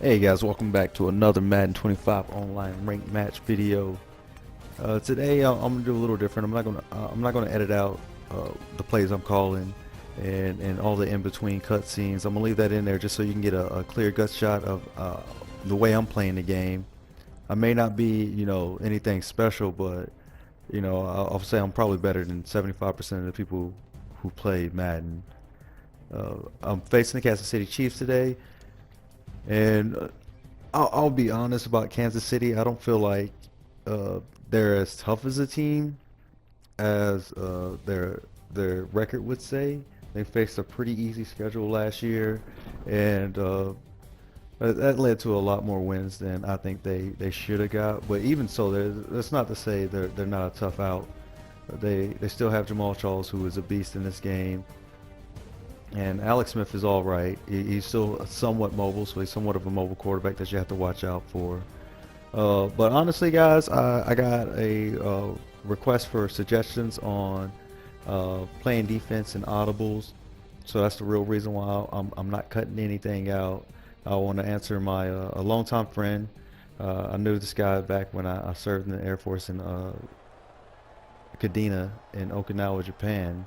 Hey guys, welcome back to another Madden 25 online ranked match video. Today I'm gonna do a little different. I'm not gonna edit out the plays I'm calling and all the in between cutscenes. I'm gonna leave that in there just so you can get a clear gut shot of the way I'm playing the game. I may not be anything special, but I'll say I'm probably better than 75% of the people who play Madden. I'm facing the Kansas City Chiefs today. And I'll be honest about Kansas City. I don't feel like uh, they're as tough as a team as their record would say. They faced a pretty easy schedule last year, and that led to a lot more wins than I think they should have got. But even so, that's not to say they're not a tough out. They still have Jamal Charles, who is a beast in this game. And Alex Smith is all right. He's still somewhat mobile, so he's somewhat of a mobile quarterback that you have to watch out for. But honestly, guys, I got a request for suggestions on playing defense and audibles. So that's the real reason why I'm not cutting anything out. I want to answer my a longtime friend. I knew this guy back when I served in the Air Force in Kadena in Okinawa, Japan.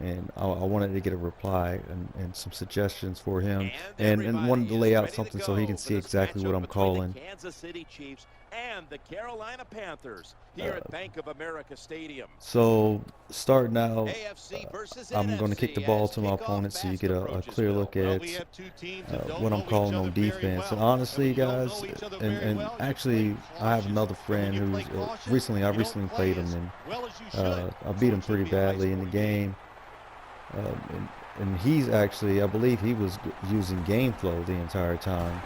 And I wanted to get a reply and some suggestions for him, and wanted to lay out something so he can see exactly what I'm calling. Kansas City Chiefs and the Carolina Panthers here at Bank of America Stadium. So starting out, AFC versus I'm going to kick the ball to my opponent so you get a clear look at what I'm calling on defense. And honestly, guys, and actually, I have another friend who's I recently played him, and I beat him pretty badly in the game. And he's actually, I believe he was using game flow the entire time,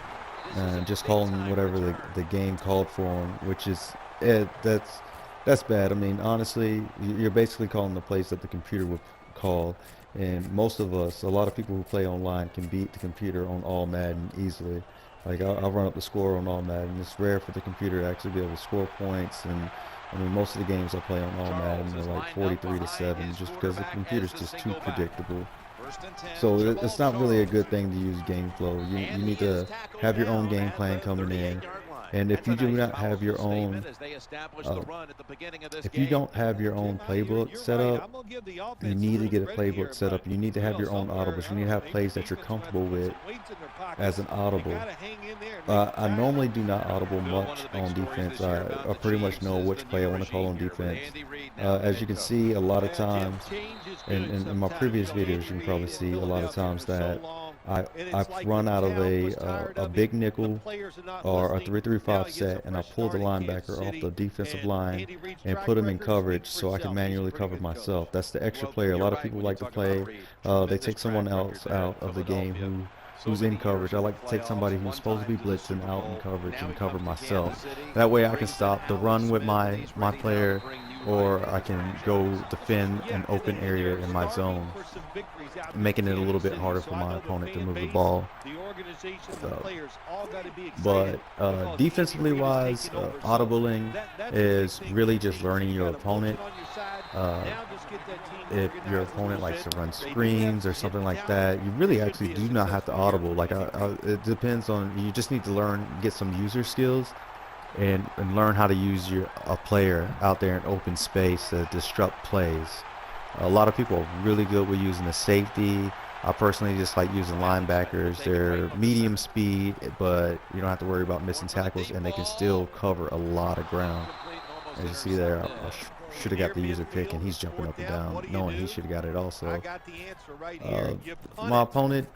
and just calling whatever the game called for him, which is that's bad. I mean, honestly, you're basically calling the plays that the computer would call, and most of us, a lot of people who play online, can beat the computer on all Madden easily. Like I'll run up the score on all Madden. It's rare for the computer to actually be able to score points, and I mean, most of the games I play on all Madden are like 43-7, just because the computer's just too predictable. So it's not really a good thing to use game flow. You need to have your own game plan coming in, and if you do not have your own, if you don't have your own playbook set up, you need to get a playbook set up. You need to have your own audibles. You need to have plays that you're comfortable with as an audible. I normally do not audible much on defense. I pretty much know which play I want to call on defense. As you can see, a lot of times, in my previous videos, you can probably see a lot of times that I run out of a big nickel or a 3-3-5 set, and I pull the linebacker off the defensive line and put him in coverage so I can manually cover myself. That's the extra player. A lot of people like to play. They take someone else out of the game who's in coverage. I like to take somebody who's supposed to be blitzing out in coverage and cover myself. That way I can stop the run with my player, or I can go defend an open area in my zone, making it a little bit harder for my opponent to move the ball. But defensively wise, audibling is really just learning your opponent. If your opponent likes to run screens or something like that, you really actually do not have to audible. Like it depends on, you just need to learn, get some user skills, and learn how to use a player out there in open space to disrupt plays. A lot of people are really good with using the safety. I personally just like using linebackers. They're medium speed, but you don't have to worry about missing tackles, and they can still cover a lot of ground. As you see there, I should have got the user pick, and he's jumping up and down, knowing he should have got it also. My opponent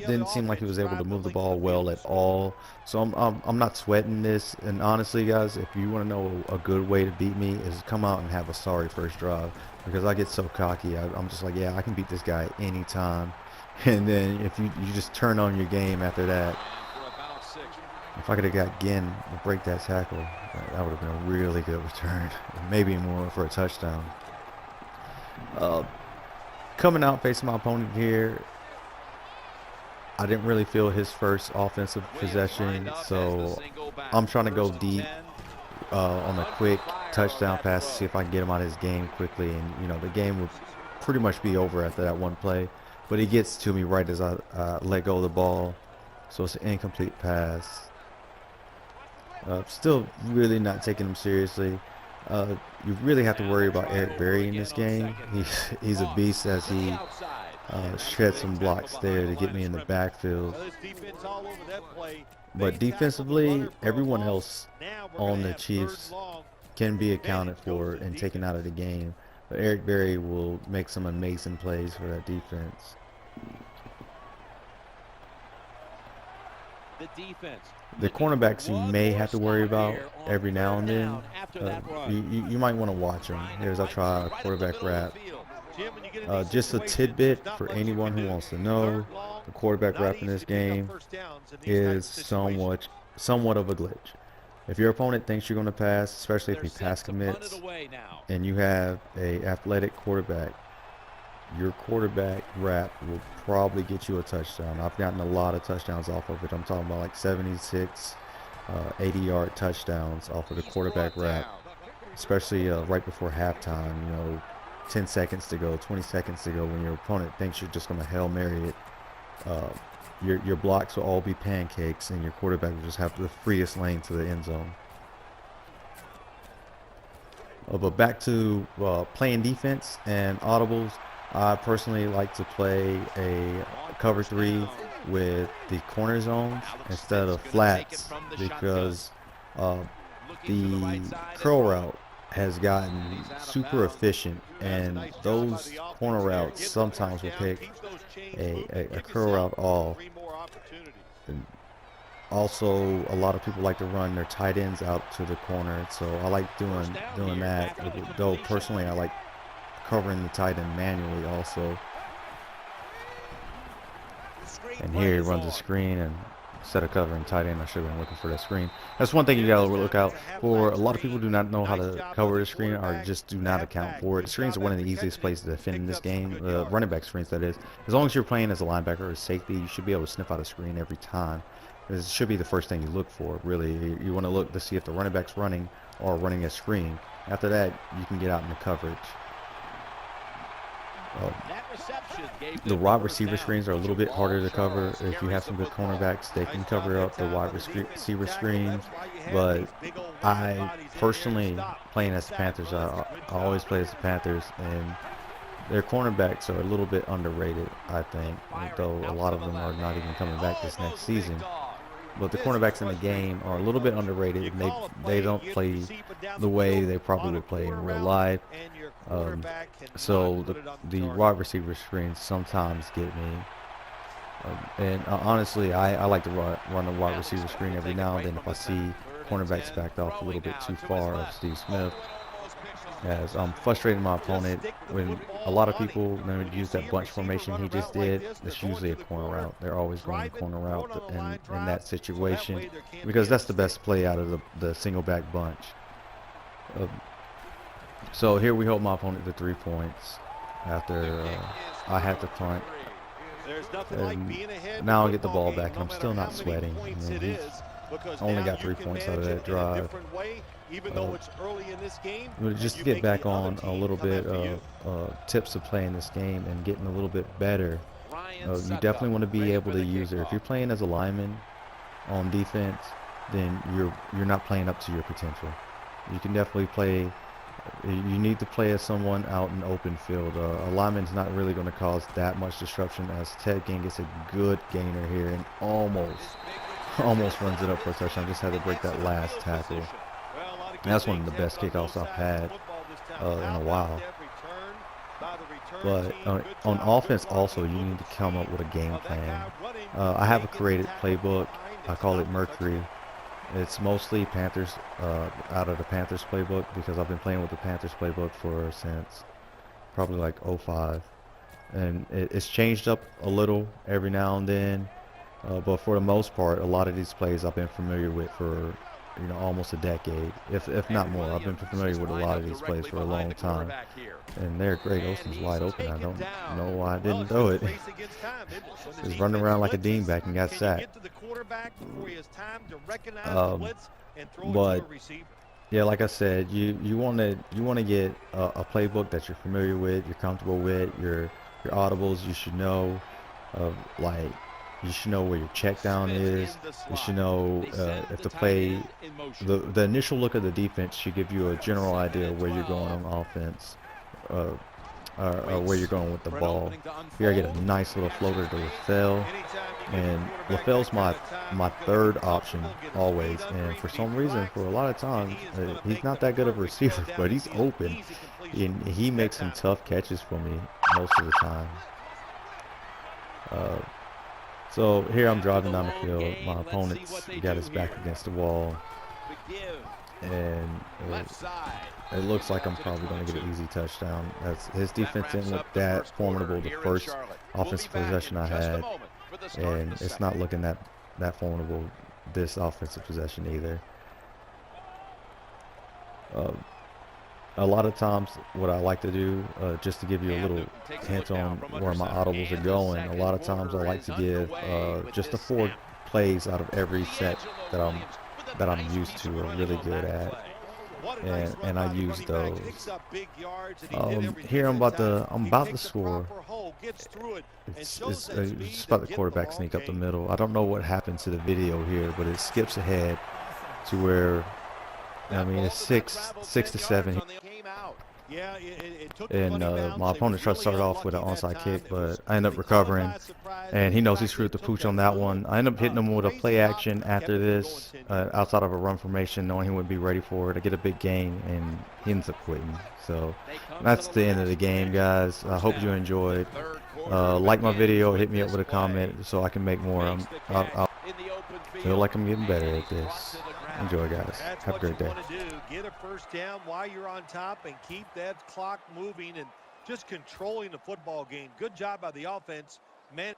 didn't seem like he was able to move the ball well at all, so I'm not sweating this. And honestly, guys, if you want to know a good way to beat me, is come out and have a sorry first drive, because I get so cocky. I'm just like, yeah, I can beat this guy anytime. And then if you just turn on your game after that. If I could have got Ginn to break that tackle, that would have been a really good return, maybe more for a touchdown. Coming out facing my opponent here, I didn't really feel his first offensive possession, so I'm trying to go deep on a quick touchdown pass to see if I can get him out of his game quickly. And the game would pretty much be over after that one play, but he gets to me right as I let go of the ball. so it's an incomplete pass. Still really not taking him seriously. You really have to worry about Eric Berry in this game. He's a beast as he shed some blocks there to get me in the backfield. But defensively, everyone else on the Chiefs can be accounted for and taken out of the game. But Eric Berry will make some amazing plays for that defense. The cornerbacks you may have to worry about every now and then. You might want to watch them. Here's I'll try a quarterback wrap. Just a tidbit for anyone who wants to know, the quarterback wrap in this game is somewhat of a glitch. If your opponent thinks you're going to pass, especially if he pass commits, and you have a athletic quarterback, your quarterback wrap will probably get you a touchdown. I've gotten a lot of touchdowns off of it. I'm talking about like 76, 80-yard touchdowns off of the quarterback wrap, especially right before halftime. 10 seconds to go, 20 seconds to go, when your opponent thinks you're just going to Hail Mary it. Your blocks will all be pancakes, and your quarterback will just have the freest lane to the end zone. But back to playing defense and audibles. I personally like to play a cover 3 with the corner zones instead of flats, because the curl route has gotten super efficient, and those corner routes sometimes will pick a curl route off. And also, a lot of people like to run their tight ends out to the corner, so I like doing that. Though personally, I like covering the tight end manually also. And here he runs a screen, and instead of covering tight end, I should have been looking for that screen. That's one thing you gotta look out for. A lot of people do not know how to cover the screen, or just do not account for it. Screens are one of the easiest places to defend in this game. Running back screens, that is. As long as you're playing as a linebacker or a safety, you should be able to sniff out a screen every time. This should be the first thing you look for, really. You want to look to see if the running back's running or running a screen. After that, you can get out in the coverage. The wide receiver screens are a little bit harder to cover. If you have some good cornerbacks, they can cover up the wide receiver screens. But I personally, playing as the Panthers, I always play as the Panthers, and their cornerbacks are a little bit underrated, I think, though a lot of them are not even coming back this next season. But the cornerbacks in the game are a little bit underrated, and they don't play the way they probably would play in real life. So the wide receiver screens sometimes get me. And honestly, I like to run a wide receiver screen every now and then if I see cornerbacks backed off a little bit too far of Steve Smith. As I'm frustrating my opponent, when a lot of people use that bunch formation he just did, it's usually a corner route. They're always running corner route in that situation, because that's the best play out of the single back bunch. So here we hold my opponent to 3 points after I had to punt. And now I get the ball back, and I'm still not sweating. I mean, he's only got 3 points out of that drive. Just to get back on a little bit of tips of playing this game and getting a little bit better, you definitely want to be able to use it. If you're playing as a lineman on defense, then you're not playing up to your potential. You can definitely play. You need to play as someone out in open field. A lineman's not really going to cause that much disruption, as Ted Ginn gets a good gainer here and almost runs it up for a touchdown. Just had to break that last tackle. And that's one of the best kickoffs I've had in a while. But on offense also, you need to come up with a game plan. I have a created playbook. I call it Mercury. It's mostly Panthers, out of the Panthers playbook, because I've been playing with the Panthers playbook since probably like 05. And it's changed up a little every now and then. But for the most part, a lot of these plays I've been familiar with for almost a decade, if not more. I've been familiar with a lot of these plays for a long time, and there, Greg Olsen's wide open. I don't know why I didn't throw it. He's running around like a dingbat and got sacked. But yeah, like I said, you want to get a playbook that you're familiar with, you're comfortable with, your audibles you should know, like You should know where your check down is. You should know if the play, the initial look of the defense should give you a general idea of where you're going on offense, uh, or where you're going with the ball. Here I get a nice little floater to LaFell, and LaFell's my third option always. And for some reason, for a lot of times, he's not that good of a receiver, but he's open, and he makes some tough catches for me most of the time. So here I'm driving down the field. My opponent's got his back against the wall, and it looks like I'm probably going to get an easy touchdown. His defense didn't look that formidable the first offensive possession I had, and it's not looking that formidable this offensive possession either. A lot of times what I like to do, just to give you a little hint on where my audibles are going, a lot of times I like to give just the 4 plays out of every set that I'm used to or really good at, and I use those. Here I'm about to score. It's just about the quarterback sneak up the middle. I don't know what happened to the video here, but it skips ahead to where, I mean, it's 6 to 7. And my opponent tried to start off with an onside kick, but I end up recovering, and he knows he screwed the pooch on that one. I end up hitting him with a play action after this, outside of a run formation, knowing he wouldn't be ready for it. I get a big gain, and he ends up quitting. So that's the end of the game, guys. I hope you enjoyed. Like my video, hit me up with a comment so I can make more. I feel like I'm getting better at this. Enjoy, guys. Have a great day. Get a first down while you're on top and keep that clock moving and just controlling the football game. Good job by the offense. Man.